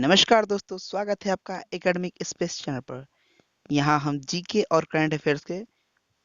नमस्कार दोस्तों, स्वागत है आपका एकेडमिक स्पेस चैनल पर। यहाँ हम जीके और करंट अफेयर्स के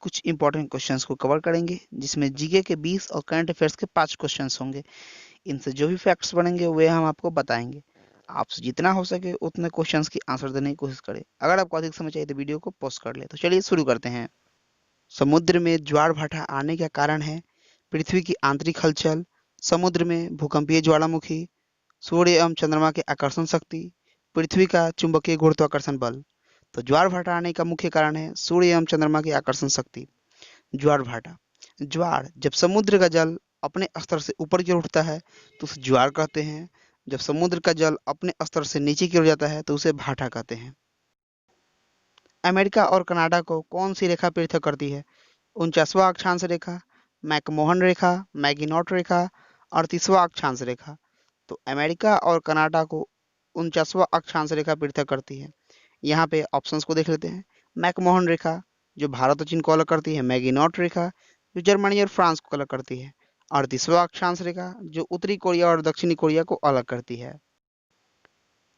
कुछ इंपॉर्टेंट क्वेश्चंस को कवर करेंगे, जिसमें जीके के 20 और करंट अफेयर्स के 5 क्वेश्चंस होंगे। इनसे जो भी फैक्ट्स बनेंगे वे हम आपको बताएंगे। आपसे जितना हो सके उतने क्वेश्चंस की आंसर देने की कोशिश करें। अगर आपको अधिक समय चाहिए तो वीडियो को पॉज कर ले। तो चलिए शुरू करते हैं। समुद्र में ज्वार भाटा आने का कारण है पृथ्वी की आंतरिक हलचल, समुद्र में भूकंपीय ज्वालामुखी, सूर्य एवं चंद्रमा के आकर्षण शक्ति, पृथ्वी का चुंबकीय गुरुत्वाकर्षण बल। तो ज्वार भाटा आने का मुख्य कारण है सूर्य एवं चंद्रमा की आकर्षण शक्ति। ज्वार भाटा, ज्वार जब समुद्र का जल अपने स्तर से ऊपर की ओर उठता है तो उसे ज्वार कहते हैं। जब समुद्र का जल अपने स्तर से नीचे की ओर जाता है तो उसे भाटा कहते हैं। अमेरिका और कनाडा को कौन सी रेखा पृथक करती है? 49वां अक्षांश रेखा, मैकमोहन रेखा, मैगिनॉट रेखा, 38वां अक्षांश रेखा। तो अमेरिका और कनाडा को 49वां अक्षांश रेखा पृथक करती है। यहाँ पे ऑप्शंस को देख लेते हैं। मैकमोहन रेखा जो भारत और चीन को अलग करती है, मैगिनॉट रेखा जो जर्मनी और फ्रांस को अलग करती है, 38वां अक्षांश रेखा जो उत्तरी कोरिया और दक्षिणी कोरिया को अलग करती है।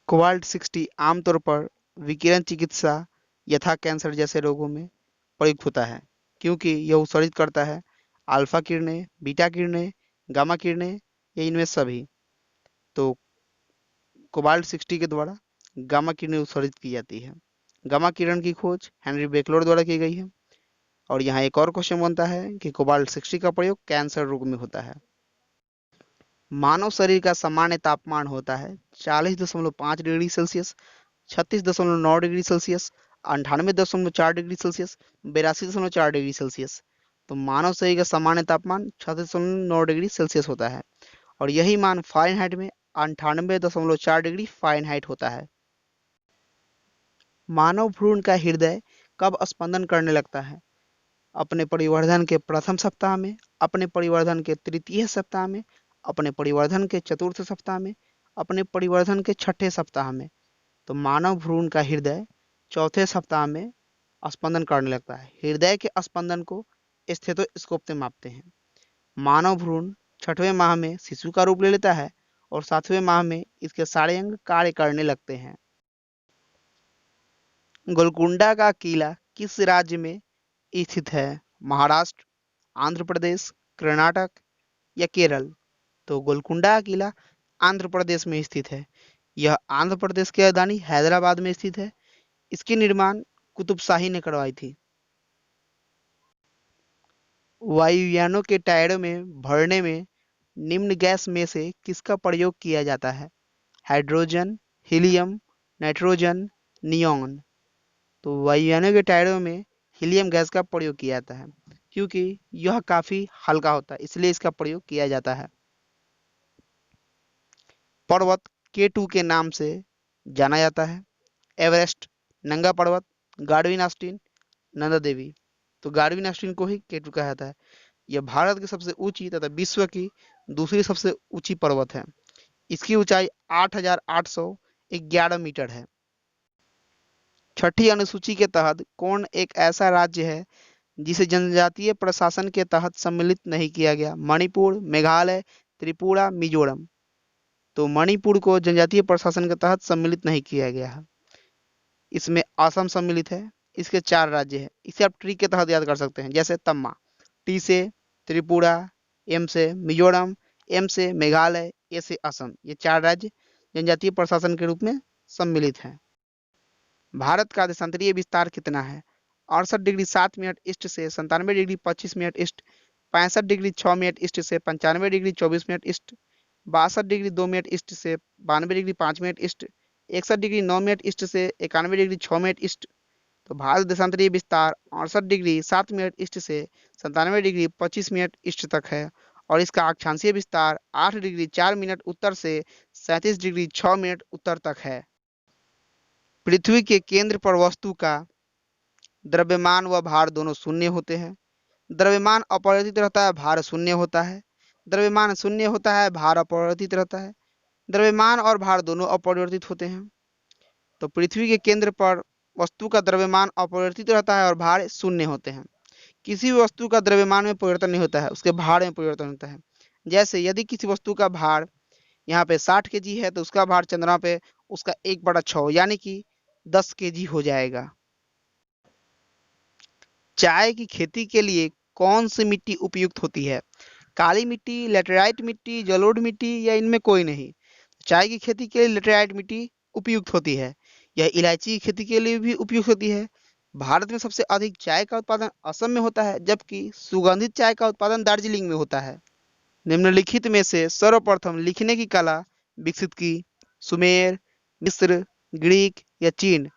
कोबाल्ट 60 आमतौर पर विकिरण चिकित्सा यथा कैंसर जैसे रोगों में प्रयुक्त होता है, क्योंकि यह उत्सर्जित करता है अल्फा किरणें, बीटा किरणें, गामा किरणें या इनमें सभी। तो कोबाल्ट 60 के द्वारा गामा किरणें उत्सर्जित की जाती है। गामा किरण की खोज हेनरी बेकलर द्वारा की गई है। और यहाँ एक और क्वेश्चन बनता है कि कोबाल्ट 60 का प्रयोग कैंसर रोग में होता है। मानव शरीर का सामान्य तापमान होता है 40.5 degree Celsius, 36.9 degree Celsius, 98.4 degree Celsius, 82.4 degree Celsius. तो मानव शरीर का सामान्य तापमान 36.9 डिग्री सेल्सियस होता है और यही मान फ़ारेनहाइट में 98.4 डिग्री फ़ारेनहाइट होता है। मानव भ्रूण का हृदय कब स्पंदन करने लगता है? अपने परिवर्धन के प्रथम सप्ताह में, अपने परिवर्धन के तृतीय सप्ताह में, अपने परिवर्धन के चतुर्थ सप्ताह में, अपने परिवर्धन के छठे सप्ताह में। तो मानव भ्रूण का हृदय चौथे सप्ताह में स्पंदन करने लगता है। हृदय के स्पंदन को स्टेथोस्कोप से मापते हैं। मानव भ्रूण छठवें माह में शिशु का रूप ले लेता है और सातवें माह में इसके सारे अंग कार्य करने लगते हैं। गोलकुंडा का किला किस राज्य में स्थित है? महाराष्ट्र, आंध्र प्रदेश, कर्नाटक या केरल? तो गोलकुंडा का किला आंध्र प्रदेश में स्थित है। यह आंध्र प्रदेश की राजधानी हैदराबाद में स्थित है। इसकी निर्माण कुतुब शाही ने करवाई थी। वायुयानों के टायरों में भरने में निम्न गैस में से किसका प्रयोग किया जाता है? Hydrogen, helium, nitrogen, neon. तो वायुयानों के टायरों में हीलियम गैस का प्रयोग किया जाता है, क्योंकि यह काफी हल्का होता है, इसलिए इसका प्रयोग किया जाता है। पर्वत K2 के नाम से जाना जाता है? एवरेस्ट, नंगा पर्वत, गार्डविन ऑस्टिन, नंदा देवी। तो गार्डविन ऑस्टिन को ही K2 कहा जाता है। यह भारत की सबसे ऊंची तथा विश्व की दूसरी सबसे ऊंची पर्वत है। इसकी ऊंचाई 8,811 मीटर है। छठी अनुसूची के तहत कौन एक ऐसा राज्य है जिसे जनजातीय प्रशासन के तहत सम्मिलित नहीं किया गया? मणिपुर, मेघालय, त्रिपुरा, मिजोरम। तो मणिपुर को जनजातीय प्रशासन के तहत सम्मिलित नहीं किया गया है। इसमें असम सम्मिलित है। इसके 4 राज्य हैं। इसे आप ट्री के तहत याद कर सकते हैं, जैसे तम्मा, टी से त्रिपुरा, एम से मिजोरम, एम से मेघालय, ए से असम। ये 4 राज्य जनजातीय प्रशासन के रूप में सम्मिलित हैं। भारत का देशांतरीय विस्तार कितना है? 68 डिग्री 7 मिनट ईस्ट से 97 degree 25 minute east, 65 degree 6 minute east से 95 degree 24 minute east, 62 degree 2 minute east से 92 degree 5 minute east, 61 degree 9 minute east से 91 डिग्री 6 मिनट ईस्ट। तो भारत देशांतरीय विस्तार 68 डिग्री 7 मिनट ईस्ट से 97 डिग्री 25 मिनट ईस्ट तक है और इसका अक्षांशीय विस्तार 8 डिग्री 4 मिनट उत्तर से 37 डिग्री 6 मिनट उत्तर तक है। पृथ्वी के केंद्र पर वस्तु का द्रव्यमान व भार दोनों शून्य होते हैं। द्रव्यमान अपरिवर्तित रहता है, भार शून्य होता है। द्रव्यमान शून्य होता है, भार अपरिवर्तित रहता है। द्रव्यमान और भार दोनों अपरिवर्तित होते हैं। तो पृथ्वी के केंद्र पर वस्तु का द्रव्यमान अपरिवर्तित रहता है और भार शून्य होते हैं। किसी भी वस्तु का द्रव्यमान में परिवर्तन नहीं होता है, उसके भार में परिवर्तन होता है। जैसे यदि किसी वस्तु का भार यहाँ पे 60 kg है तो उसका भार चंद्रमा पे उसका 1/6 यानी कि 10 केजी हो जाएगा। चाय की खेती के लिए कौन सी मिट्टी उपयुक्त होती है? काली मिट्टी, लेटेराइट मिट्टी, जलोढ़ मिट्टी या इनमें कोई नहीं? चाय की खेती के लिए लेटेराइट मिट्टी उपयुक्त होती है। यह इलायची की खेती के लिए भी उपयुक्त होती है। भारत में सबसे अधिक चाय का उत्पादन असम में होता है, जबकि सुगंधित चाय का उत्पादन दार्जिलिंग में होता है। निम्नलिखित में से सर्वप्रथम लिखने की कला विकसित की? सुमेर, मिस्र, ग्रीक या चीन?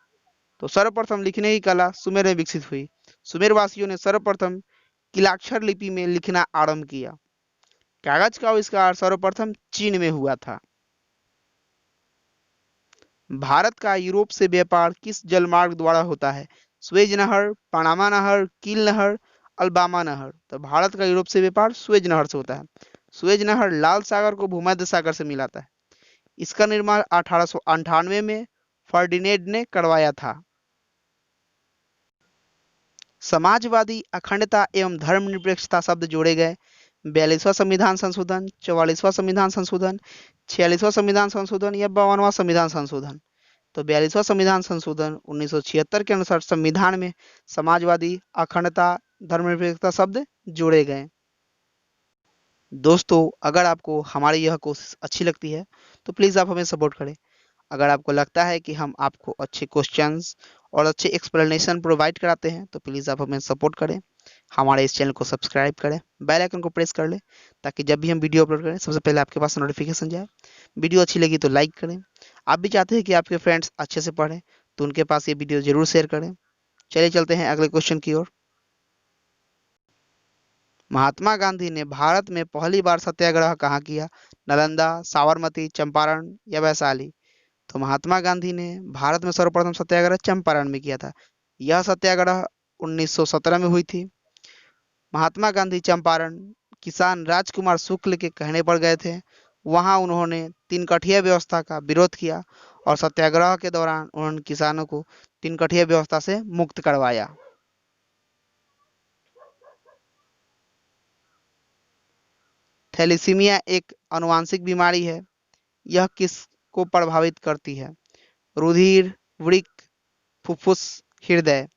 तो सर्वप्रथम लिखने की कला सुमेर में विकसित हुई। सुमेर वासियों ने सर्वप्रथम किलाक्षर लिपि में लिखना आरंभ किया। कागज का आविष्कार सर्वप्रथम चीन में हुआ था। भारत का यूरोप से व्यापार किस जलमार्ग द्वारा होता है? स्वेज नहर, पनामा नहर, कील नहर, अल्बामा नहर? तो भारत का यूरोप से व्यापार स्वेज नहर से होता है। स्वेज नहर लाल सागर को भूमध्य सागर से मिलाता है। इसका निर्माण 1898 में फर्डिनेंड ने करवाया था। समाजवादी, अखंडता एवं धर्मनिरपेक्षता शब्द जोड़े गए। 42वां संविधान संशोधन, 44वां संविधान संशोधन, 46वां संविधान संशोधन या 52वां संविधान संशोधन? तो 42वां संविधान संशोधन 1976 के अनुसार संविधान में समाजवादी, अखंडता, धर्मनिरपेक्षता शब्द जोड़े गए। दोस्तों, अगर आपको हमारी यह कोशिश अच्छी लगती है तो प्लीज़ आप हमें सपोर्ट करें। अगर आपको लगता है कि हम आपको अच्छे क्वेश्चंस और अच्छे एक्सप्लेनेशन प्रोवाइड कराते हैं तो प्लीज़ आप हमें सपोर्ट करें। हमारे इस चैनल को सब्सक्राइब करें, बेल आइकन को प्रेस कर लें, ताकि जब भी हम वीडियो अपलोड करें सबसे पहले आपके पास नोटिफिकेशन जाए। वीडियो अच्छी लगी तो लाइक करें। आप भी चाहते हैं कि आपके फ्रेंड्स अच्छे से पढ़ें तो उनके पास ये वीडियो जरूर शेयर करें। चलिए चलते हैं अगले क्वेश्चन की ओर। महात्मा गांधी ने भारत में पहली बार सत्याग्रह कहाँ किया? नालंदा, साबरमती, चंपारण या वैशाली? तो महात्मा गांधी ने भारत में सर्वप्रथम सत्याग्रह चंपारण में किया था। यह सत्याग्रह 1917 में हुई थी। महात्मा गांधी चंपारण किसान राजकुमार शुक्ल के कहने पर गए थे। वहां उन्होंने तीन कठिया व्यवस्था का विरोध किया और सत्याग्रह के दौरान उन्होंने किसानों को तीन कठिया व्यवस्था से मुक्त करवाया। थैलीसीमिया एक आनुवांशिक बीमारी है। यह किसको प्रभावित करती है? रुधिर, वृक्क, फुफ्फुस, हृदय?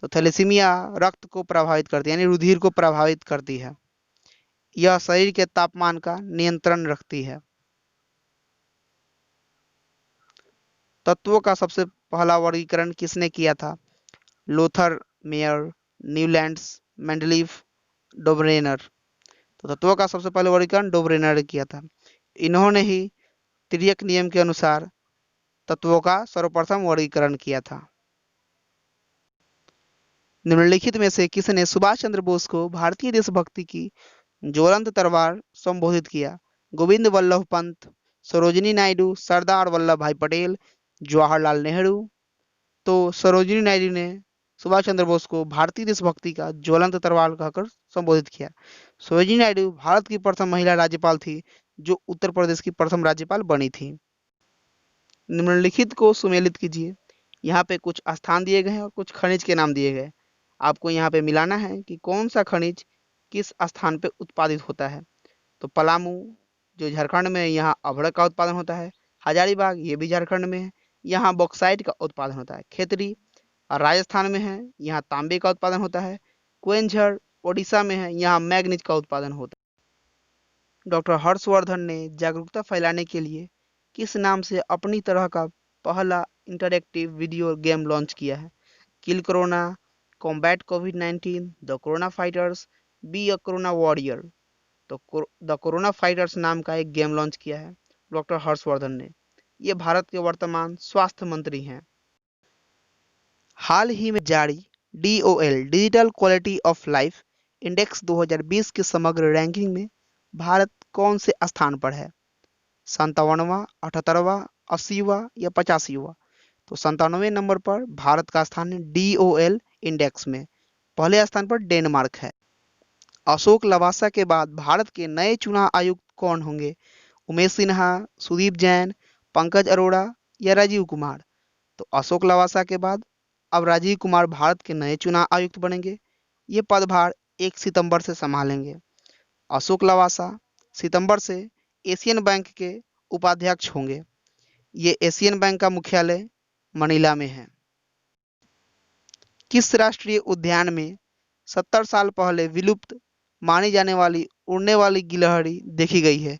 तो थैलेसीमिया रक्त को प्रभावित करती है, यानी रुधिर को प्रभावित करती है। यह शरीर के तापमान का नियंत्रण रखती है। तत्वों का सबसे पहला वर्गीकरण किसने किया था? Lothar, Meyer, Newlands, Mendeleev, Dobereiner? तो तत्वों का सबसे पहले वर्गीकरण डोब्रेनर ने किया था। इन्होंने ही तिर्यक नियम के अनुसार तत्वों का सर्वप्रथम वर्गीकरण किया था। निम्नलिखित में से किसने सुभाष चंद्र बोस को भारतीय देशभक्ति की ज्वलंत तलवार संबोधित किया? गोविंद वल्लभ पंत, सरोजिनी नायडू, सरदार वल्लभ भाई पटेल, जवाहरलाल नेहरू? तो सरोजिनी नायडू ने सुभाष चंद्र बोस को भारतीय देशभक्ति का ज्वलंत तलवार कहकर संबोधित किया। सरोजिनी नायडू भारत की प्रथम महिला राज्यपाल थी जो उत्तर प्रदेश की प्रथम राज्यपाल बनी थी। निम्नलिखित को सुमेलित कीजिए। यहाँ पे कुछ स्थान दिए गए हैं और कुछ खनिज के नाम दिए गए। आपको यहाँ पे मिलाना है कि कौन सा खनिज किस स्थान पे उत्पादित होता है। तो पलामू जो झारखंड में है, यहाँ अभ्रक का उत्पादन होता है। हजारीबाग ये भी झारखंड में है, यहाँ बॉक्साइट का उत्पादन होता है। खेतरी राजस्थान में है, यहाँ तांबे का उत्पादन होता है। क्वेंझर ओडिशा में है, यहाँ मैग्नीज का उत्पादन होता है। डॉक्टर हर्षवर्धन ने जागरूकता फैलाने के लिए किस नाम से अपनी तरह का पहला इंटरैक्टिव वीडियो गेम लॉन्च किया है? Kill corona, combat covid, the corona fighters, be a corona warrior? तो द कोरोना फाइटर्स नाम का एक गेम लॉन्च किया है डॉक्टर हर्षवर्धन ने। ये भारत के वर्तमान स्वास्थ्य मंत्री हैं। हाल ही में जारी DOL digital quality of life index 2020 के समग्र रैंकिंग में भारत कौन से स्थान पर है? 57वां, 78वां, 80वां या 85वां? तो 97वें नंबर पर भारत का स्थान है DOL इंडेक्स में। पहले स्थान पर डेनमार्क है। अशोक लवासा के बाद भारत के नए चुनाव आयुक्त कौन होंगे? उमेश सिन्हा, सुदीप जैन, पंकज अरोड़ा या राजीव कुमार? तो अशोक लवासा के बाद अब राजीव कुमार भारत के नए चुनाव आयुक्त बनेंगे। ये पदभार 1 सितंबर से संभालेंगे। अशोक लवासा सितंबर से एशियन बैंक के उपाध्यक्ष होंगे। ये एशियन बैंक का मुख्यालय मनीला में है। किस राष्ट्रीय उद्यान में 70 साल पहले विलुप्त मानी जाने वाली उड़ने वाली गिलहरी देखी गई है?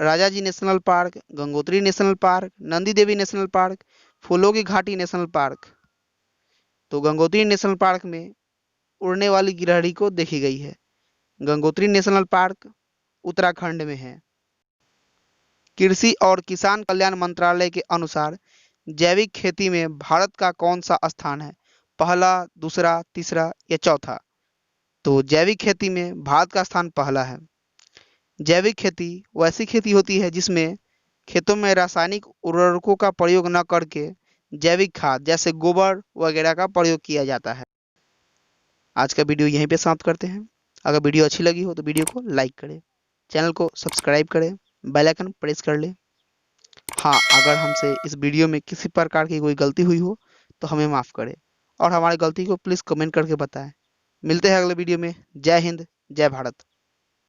Rajaji national park, Gangotri national park, Nanda Devi national park, फूलों की घाटी नेशनल पार्क। तो गंगोत्री नेशनल पार्क में उड़ने वाली गिलहरी को देखी गई है। गंगोत्री नेशनल पार्क उत्तराखंड में है। कृषि और किसान कल्याण मंत्रालय के अनुसार जैविक खेती में भारत का कौन सा स्थान है? पहला, दूसरा, तीसरा या चौथा? तो जैविक खेती में भारत का स्थान पहला है। जैविक खेती वैसी खेती होती है जिसमें खेतों में रासायनिक उर्वरकों का प्रयोग न करके जैविक खाद जैसे गोबर वगैरह का प्रयोग किया जाता है। आज का वीडियो यहीं पे समाप्त करते हैं। अगर वीडियो अच्छी लगी हो तो वीडियो को लाइक करें, चैनल को सब्सक्राइब करें, बेल आइकन प्रेस कर लें। हाँ, अगर हमसे इस वीडियो में किसी प्रकार की कोई गलती हुई हो तो हमें माफ़ करें और हमारी गलती को प्लीज़ कमेंट करके बताएं। मिलते हैं अगले वीडियो में। जय हिंद, जय भारत।